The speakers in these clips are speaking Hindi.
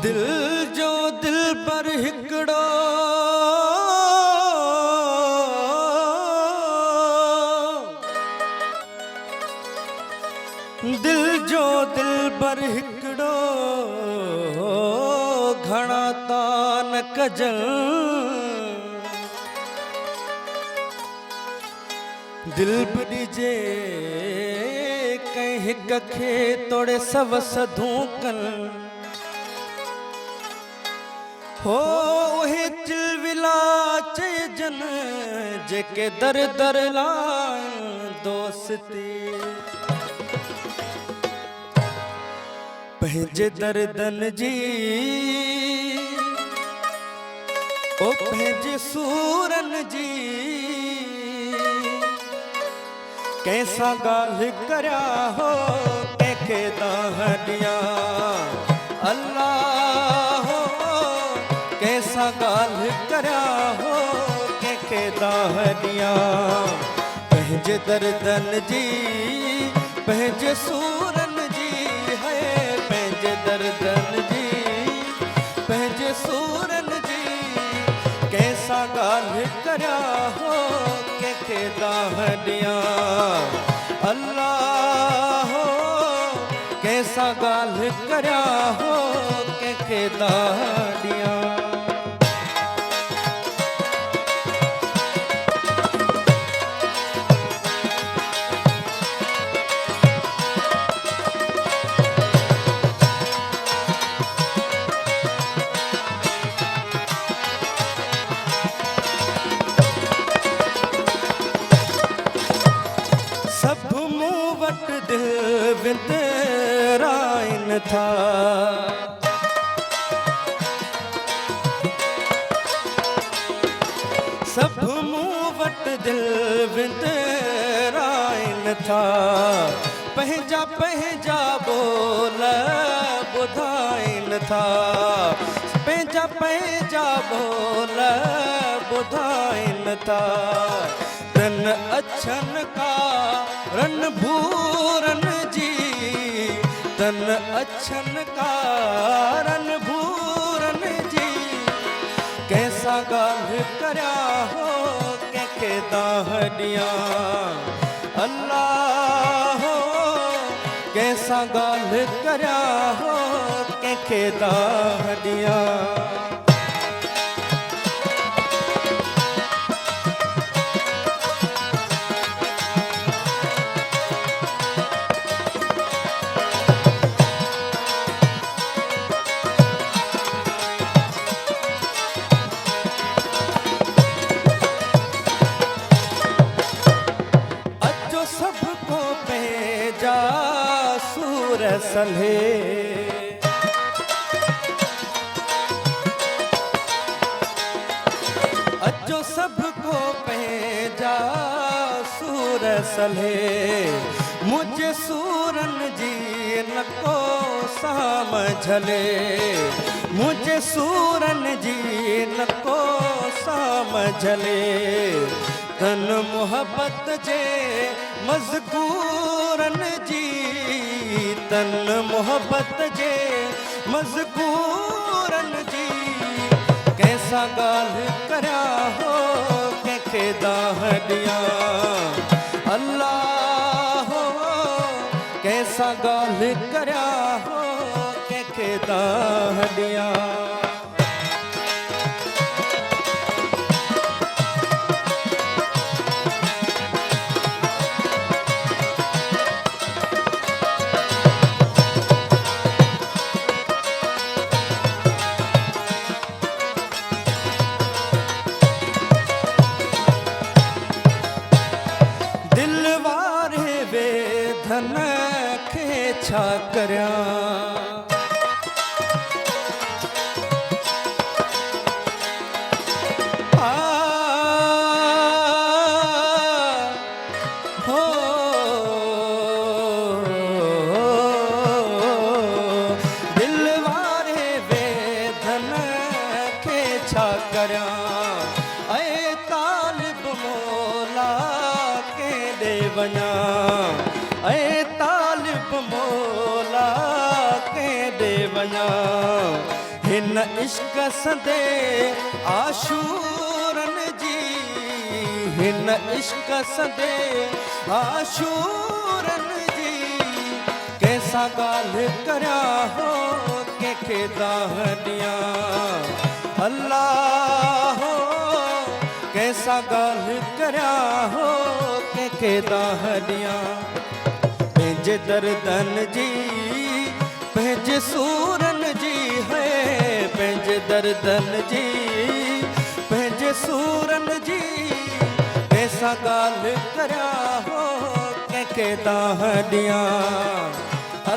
दिल जो दिल पर हिकड़ो दिल जो दिल पर हिकड़ो घणा तान कजल दिल बड़ीजे कहीं हिक खे तोड़े सब सधूकन हो वही चिलविला चेजन जेके दर दर लान दोस्ती पंहिंजे दर्दन जी ओ पंहिंजे सूरन जी कैसा गाल्हि करया हो कंहिंखे दाह ॾियां अल्लाह हो कैसा गाल्हि करया हो कंहिंखे दाह ॾियां पंहिंजे दर्दन जी पंहिंजे सूरन जी है पंहिंजे दर्दन जी पंहिंजे सूरन जी कैसा गाल्हि करया हो कंहिंखे दाह ॾियां अल्लाह हो कैसा गाल्हि करया हो कंहिंखे दाह ॾियां दिल विंदराइन था सब मूं वट दिल विंदराइन था पंहिंजा पंहिंजा बोल ॿुधाइन था पंहिंजा पंहिंजा बोल ॿुधाइन था रन अछन का रन भूरन जी तन अछन का रन भूरन जी कैसा गाल्हि करया हो कंहिंखे दाह ॾियां अल्लाह हो कैसा गाल्हि करया हो कंहिंखे दाह ॾियां सबको भेजा सूर सल्हे अजो सबको भेजा सूर सल्हे मुझे सूरन जी न को समझले मुझे सूरन जी न को समझले तन मोहब्बत जे मज़कूरन जी तन मोहब्बत जे मज़कूरन जी कैसा गाल्हि करया हो कंहिंखे दाह ॾियां अल्लाह हो कैसा गाल्हि करया हो कंहिंखे दाह ॾियां धन खे छा करयां हो दिल वारे वे धन खे छा करया ऐ तालिब मौला के दे वञा ऐ तालिब मौला के दे वञा हिन इश्क संदे आशूरन जी हिन इश्क संदे आशूरन जी कैसा गाल करया हो के दाहनिया अल्लाह हो कैसा गाल करया हो के दाहनिया पंहिंजे दर्दन जी पंहिंजे सूरन जी है पंहिंजे दर्दन जी पंहिंजे सूरन जी कैसा गाल करया हो के दाहनिया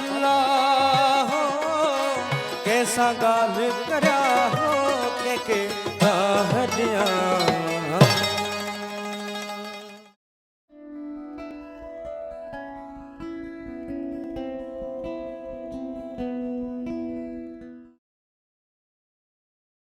अल्लाह हो कैसा गाल करया हो के दाहनिया।